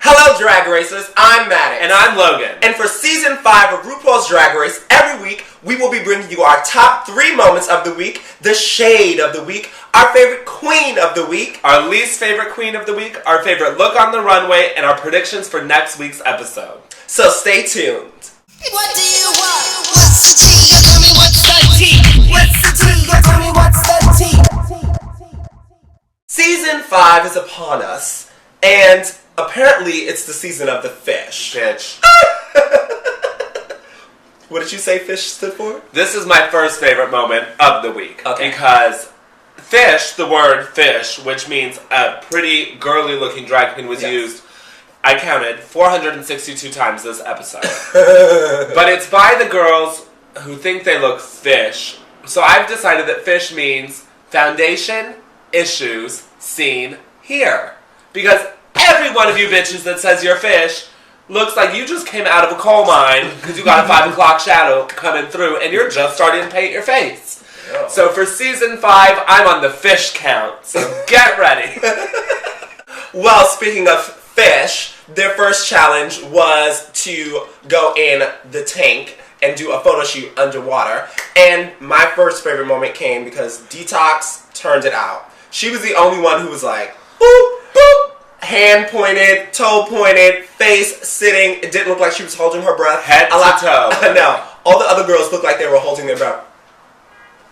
Hello, Drag Racers. I'm Maddox. And I'm Logan. And for Season 5 of RuPaul's Drag Race, every week we will be bringing you our top 3 moments of the week, the shade of the week, our favorite queen of the week, our least favorite queen of the week, our favorite look on the runway, and our predictions for next week's episode. So stay tuned. What do you want? What's the tea? Tell me what's the tea? What's the tea? Tell me what's the tea? Season 5 is upon us, and apparently it's the season of the fish. Bitch. What did you say fish stood for? This is my first favorite moment of the week. Okay. Because fish, the word fish, which means a pretty girly looking drag queen, was used, I counted, 462 times this episode. But it's by the girls who think they look fish. So I've decided that fish means foundation, issues, seen, here. Because every one of you bitches that says you're fish looks like you just came out of a coal mine because you got a 5 o'clock shadow coming through and you're just starting to paint your face. Yeah. So for Season 5, I'm on the fish count. So get ready. Well, speaking of fish, their first challenge was to go in the tank and do a photo shoot underwater. And my first favorite moment came because Detox turned it out. She was the only one who was like, boop, boop. Hand pointed, toe pointed, face sitting. It didn't look like she was holding her breath. Head to toe. No. All the other girls looked like they were holding their breath.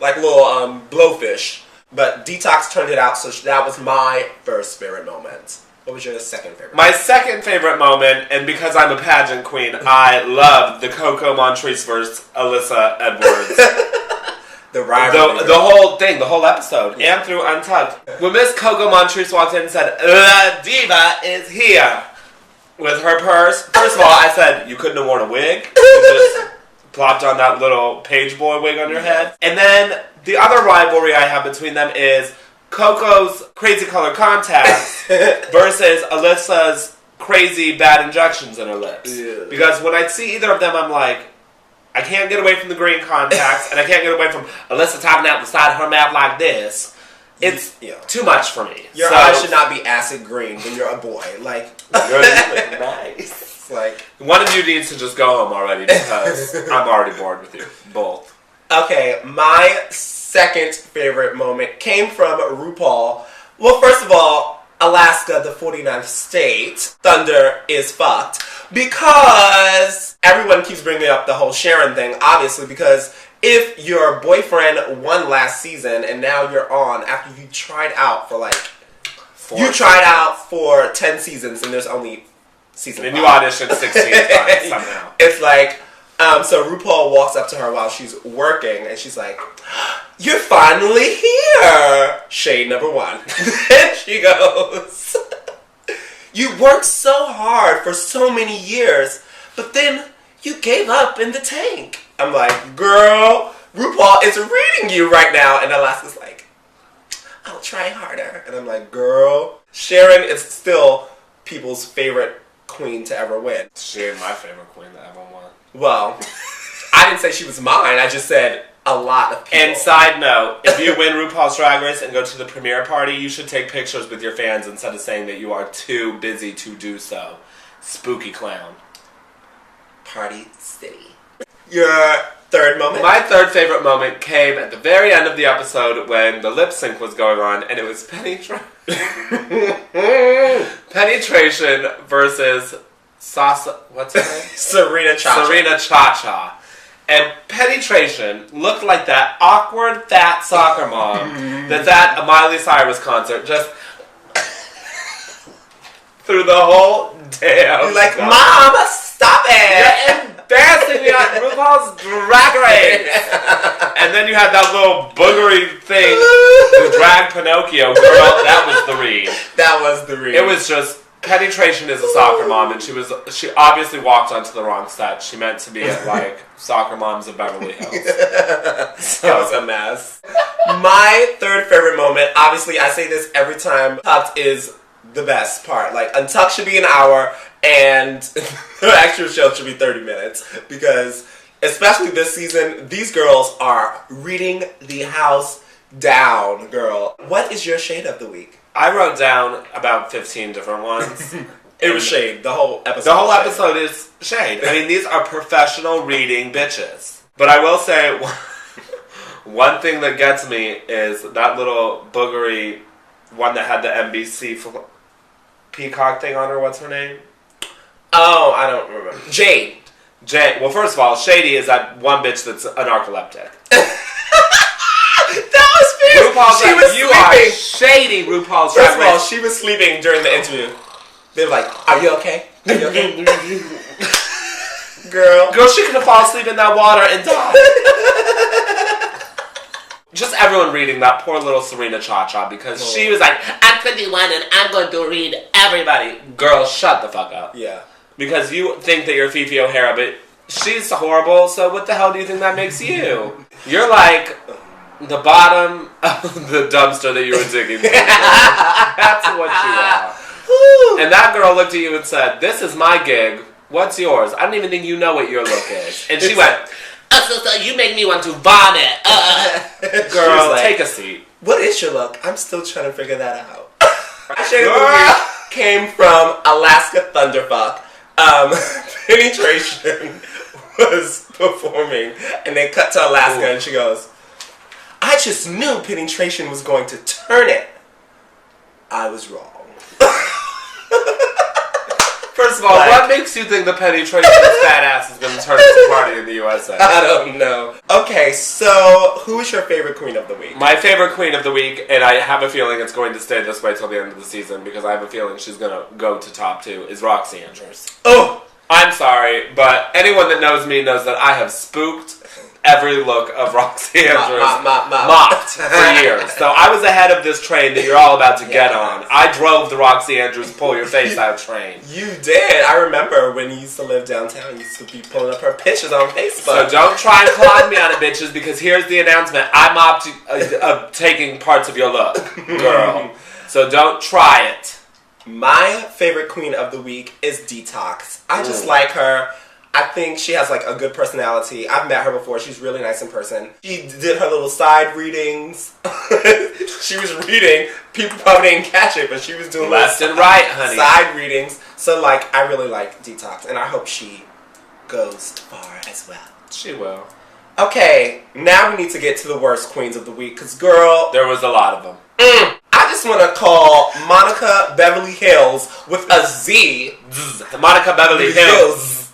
Like little blowfish. But Detox turned it out, so that was my first favorite moment. What was your second favorite? My second favorite moment, and because I'm a pageant queen, I loved the Coco Montrese versus Alyssa Edwards. The rivalry. The whole thing, the whole episode, and through Untucked. When Miss Coco Montrese walked in and said, "La Diva is here," with her purse, first of all, I said, you couldn't have worn a wig. You just plopped on that little page boy wig on your head. And then the other rivalry I have between them is Coco's crazy color contacts versus Alyssa's crazy bad injections in her lips. Yeah. Because when I see either of them, I'm like, I can't get away from the green contacts, and I can't get away from Alyssa talking out the side of her mouth like this. It's too much for me. Your eyes should not be acid green when you're a boy. Like, you're nice. Like, one of you needs to just go home already because I'm already bored with you both. Okay, my second favorite moment came from RuPaul. Well, first of all, Alaska, the 49th state, Thunder is fucked. Because everyone keeps bringing up the whole Sharon thing, obviously, because if your boyfriend won last season and now you're on after you tried out for for 10 seasons and there's only season 5. And you auditioned 16 times somehow. It's like, so RuPaul walks up to her while she's working and she's like, "You're finally here!" Shade number 1. Then she goes, "You worked so hard for so many years, but then you gave up in the tank." I'm like, girl, RuPaul is reading you right now. And Alaska's like, "I'll try harder." And I'm like, girl, Sharon is still people's favorite queen to ever win. She ain't my favorite queen to ever won. Well, I didn't say she was mine. I just said a lot of people. And side note, if you win RuPaul's Drag Race and go to the premiere party, you should take pictures with your fans instead of saying that you are too busy to do so. Spooky clown. Party City. Your third moment? My third favorite moment came at the very end of the episode when the lip sync was going on, and it was penetration versus what's her name? Serena Chacha. Serena Chacha. And penetration looked like that awkward fat soccer mom that's at a Miley Cyrus concert, just through the whole damn. You're like, "Mom, stop it! You're embarrassing me on RuPaul's Drag Race." And then you had that little boogery thing to drag Pinocchio. Girl, that was the read. That was the read. It was just, penetration is a soccer mom, and she obviously walked onto the wrong set. She meant to be at, like, Soccer Moms of Beverly Hills. It was a mess. My third favorite moment, obviously I say this every time, Tucked is the best part. Like, Untucked should be an hour, and the actual show should be 30 minutes. Because, especially this season, these girls are reading the house down, girl. What is your shade of the week? I wrote down about 15 different ones. It was shade. The whole episode. The whole episode is shade. I mean, these are professional reading bitches. But I will say, one thing that gets me is that little boogery one that had the NBC peacock thing on her. What's her name? Oh, I don't remember. Jade. Well, first of all, Shady is that one bitch that's a narcoleptic. That was fierce. RuPaul's she like, was you sleeping. are shady, RuPaul's First of Drag all, Race. she was sleeping during the interview. They were like, "Are you okay? Are you okay?" Girl, she could have fallen asleep in that water and died. Just everyone reading that poor little Serena Cha-Cha because she was like, I'm 21 and I'm going to read everybody. Girl, shut the fuck up. Yeah. Because you think that you're Fifi O'Hara, but she's horrible, so what the hell do you think that makes you? You're like the bottom of the dumpster that you were digging for. That's what you are. And that girl looked at you and said, this is my gig. What's yours? I don't even think you know what your look is. And she went, so you make me want to vomit. Girl, like, take a seat. What is your look? I'm still trying to figure that out. Girl came from Alaska Thunderfuck. Penetration was performing, and they cut to Alaska, and she goes, I just knew Penetration was going to turn it. I was wrong. First of all, what makes you think the Penetration fat ass is going to turn this party in the USA? I don't know. Okay, so who is your favorite queen of the week? My favorite queen of the week, and I have a feeling it's going to stay this way till the end of the season because I have a feeling she's going to go to top 2, is Roxy Andrews. Oh! I'm sorry, but anyone that knows me knows that I have spooked every look of Roxy Andrews mocked for years. So I was ahead of this train that you're all about to get on. I drove the Roxy Andrews pull your face out train. You did. I remember when you used to live downtown, you used to be pulling up her pictures on Facebook. So don't try and clog me on it, bitches, because here's the announcement. I'm taking parts of your look, girl. So don't try it. My favorite queen of the week is Detox. I just like her. I think she has like a good personality. I've met her before. She's really nice in person. She did her little side readings. She was reading. People probably didn't catch it, but she was doing left and right, honey. Side readings. So like, I really like Detox, and I hope she goes far as well. She will. Okay, now we need to get to the worst queens of the week, because girl, there was a lot of them. I just want to call Monica Beverly Hills with a Z. Monica Beverly Hills.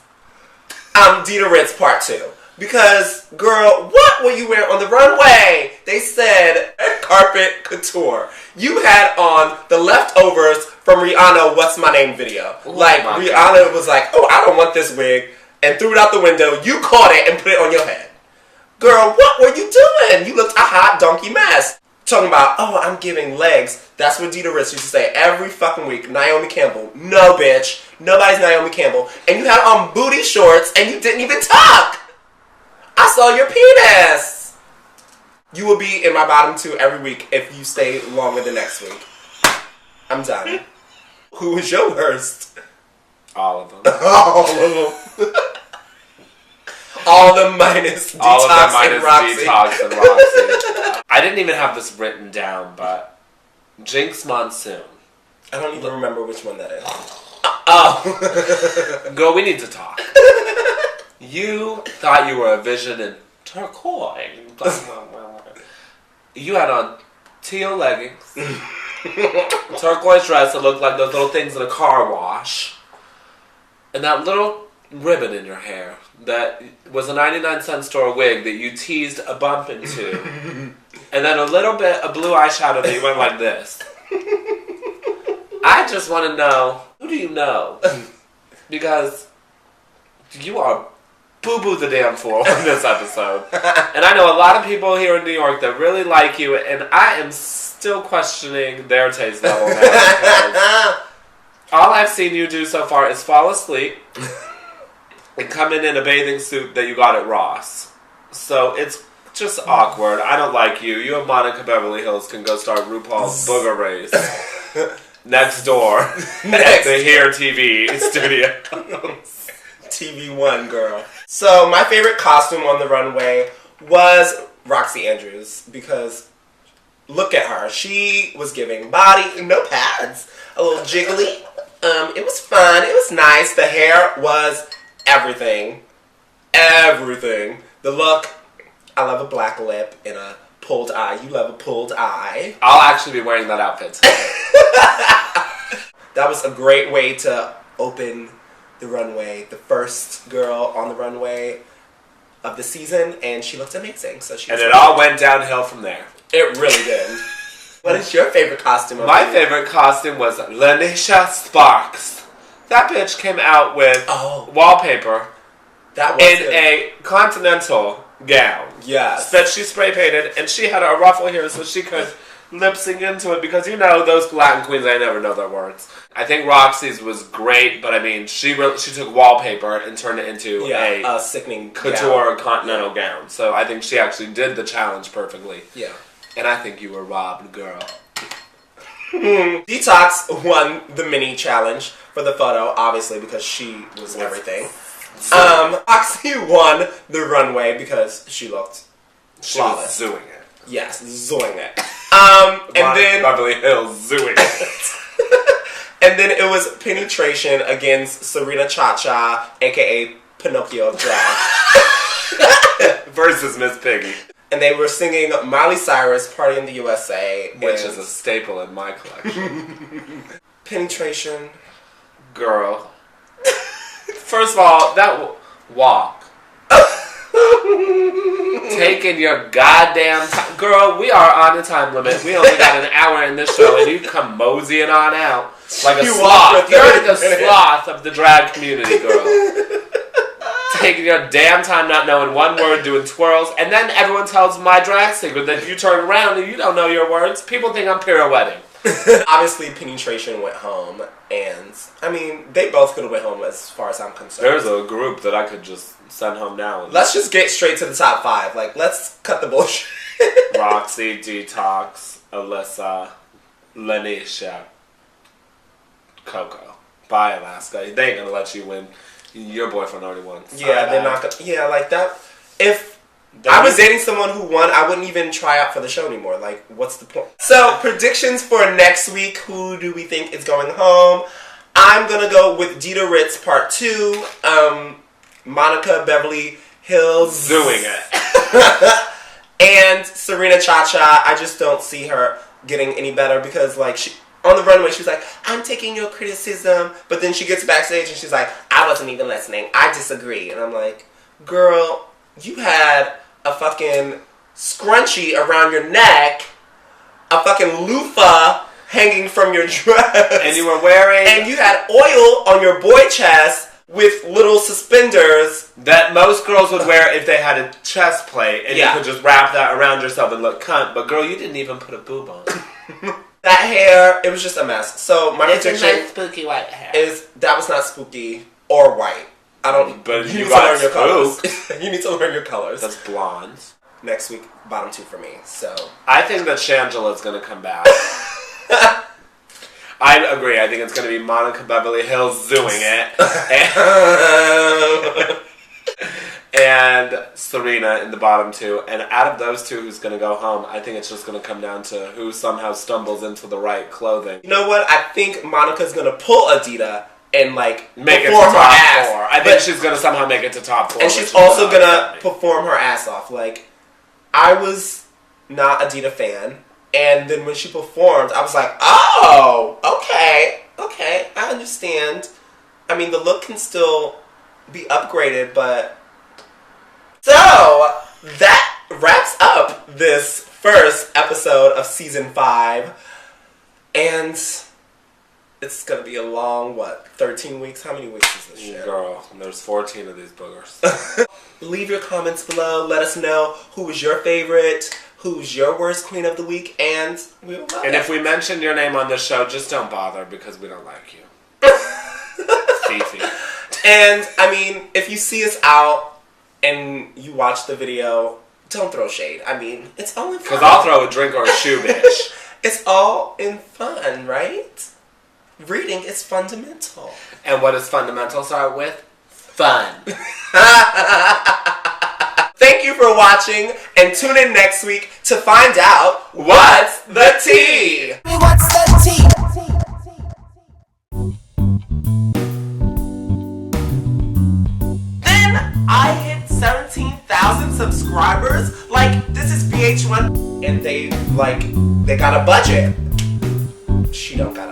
Dita Ritz Part 2. Because, girl, what were you wearing on the runway? They said carpet couture. You had on the leftovers from Rihanna What's My Name video. Like, Rihanna was like, oh, I don't want this wig, and threw it out the window. You caught it and put it on your head. Girl, what were you doing? You looked a hot donkey mess. Talking about, oh, I'm giving legs. That's what Dita Ritz used to say every fucking week. Naomi Campbell. No, bitch. Nobody's Naomi Campbell. And you had on booty shorts and you didn't even talk. I saw your penis. You will be in my bottom 2 every week if you stay longer than next week. I'm done. Who was your worst? All of them. All of them. All of them minus Detox and Roxy. I didn't even have this written down, but Jinx Monsoon. I don't even remember which one that is. Oh. Girl, we need to talk. You thought you were a vision in turquoise. You had on teal leggings, turquoise dress that looked like those little things in a car wash, and that little ribbon in your hair that was a 99-cent store wig that you teased a bump into, and then a little bit of blue eyeshadow that you went like this. I just want to know, who do you know? Because you are boo-boo the damn fool in this episode. And I know a lot of people here in New York that really like you, and I am still questioning their taste level now. All I've seen you do so far is fall asleep and come in a bathing suit that you got at Ross. So it's just awkward. I don't like you. You and Monica Beverly Hills can go start RuPaul's Booger Race next door at the Here TV studio. TV1, girl. So my favorite costume on the runway was Roxy Andrews, because look at her. She was giving body, no pads, a little jiggly, It was fun. It was nice. The hair was everything. Everything. The look. I love a black lip and a pulled eye. You love a pulled eye. I'll actually be wearing that outfit today. That was a great way to open the runway. The first girl on the runway of the season, and she looked amazing. So she. And it all went downhill from there. It really did. What is your favorite costume? My favorite costume was Lanisha Sparks. That bitch came out with wallpaper that was in good. a continental gown. Yes. That she spray painted, and she had a ruffle here so she could lip sync into it, because you know those Latin queens, they never know their words. I think Roxy's was great, but I mean, she took wallpaper and turned it into a sickening couture continental gown. So I think she actually did the challenge perfectly. Yeah. And I think you were robbed, girl. Detox won the mini challenge for the photo, obviously, because she was everything. Oxy won the runway because she looked flawless. She was zooing it. Yes, zooing it. And then Beverly Hills zooing it. and then it was Penetration against Serena Cha-Cha, aka Pinocchio Drag. Versus Miss Piggy. And they were singing Miley Cyrus, Party in the USA. Which is a staple in my collection. Penetration. Girl. First of all, that walk. Taking your goddamn time. Girl, we are on the time limit. We only got an hour in this show, and you come moseying on out. Like a sloth. You're the sloth of the drag community, girl. Taking your damn time not knowing one word, doing twirls, and then everyone tells my drag secret that you turn around and you don't know your words. People think I'm pirouetting. Obviously, Penetration went home, and I mean, they both could have went home as far as I'm concerned. There's a group that I could just send home now. Let's just get straight to the top 5. Like, let's cut the bullshit. Roxy, Detox, Alyssa, Lanisha, Coco. Bye, Alaska. They ain't gonna let you win. Your boyfriend already won. They're not gonna. Yeah, like that. If I was dating someone who won, I wouldn't even try out for the show anymore. Like, what's the point? So, predictions for next week. Who do we think is going home? I'm gonna go with Dita Ritz Part 2. Monica Beverly Hills. Doing it. And Serena Cha-Cha. I just don't see her getting any better because, like, she... On the runway, she was like, I'm taking your criticism. But then she gets backstage and she's like, I wasn't even listening. I disagree. And I'm like, girl, you had a fucking scrunchie around your neck, a fucking loofah hanging from your dress. And you were wearing... And you had oil on your boy chest with little suspenders. That most girls would wear if they had a chest plate. And you could just wrap that around yourself and look cunt. But girl, you didn't even put a boob on. That hair, it was just a mess. So my prediction nice spooky white hair. is that was not spooky or white. I don't. But you you need to got learn your colors. spooked. You need to learn your colors. That's blonde. Next week, bottom 2 for me. So I think that Shangela's gonna come back. I agree. I think it's gonna be Monica Beverly Hills doing it. And Serena in the bottom 2. And out of those 2, who's going to go home, I think it's just going to come down to who somehow stumbles into the right clothing. You know what? I think Monica's going to pull Adita and, like, make it to perform her top ass. 4. I think she's going to somehow make it to top 4. And she's also going to perform her ass off. Like, I was not a Adita fan. And then when she performed, I was like, oh, okay, I understand. I mean, the look can still be upgraded, but... So, that wraps up this first episode of Season 5. And it's going to be a long, 13 weeks? How many weeks is this shit? Girl, there's 14 of these boogers. Leave your comments below. Let us know who was your favorite, who's your worst queen of the week, and we will love it. And if we mention your name on this show, just don't bother because we don't like you. Fifi. And, I mean, if you see us out and you watch the video, don't throw shade. I mean, it's all in fun. Because I'll throw a drink or a shoe, bitch. It's all in fun, right? Reading is fundamental. And what does fundamental start with? Fun. Thank you for watching, and tune in next week to find out what's the tea. What's the tea? subscribers. Like, this is VH1 and they got a budget. She don't got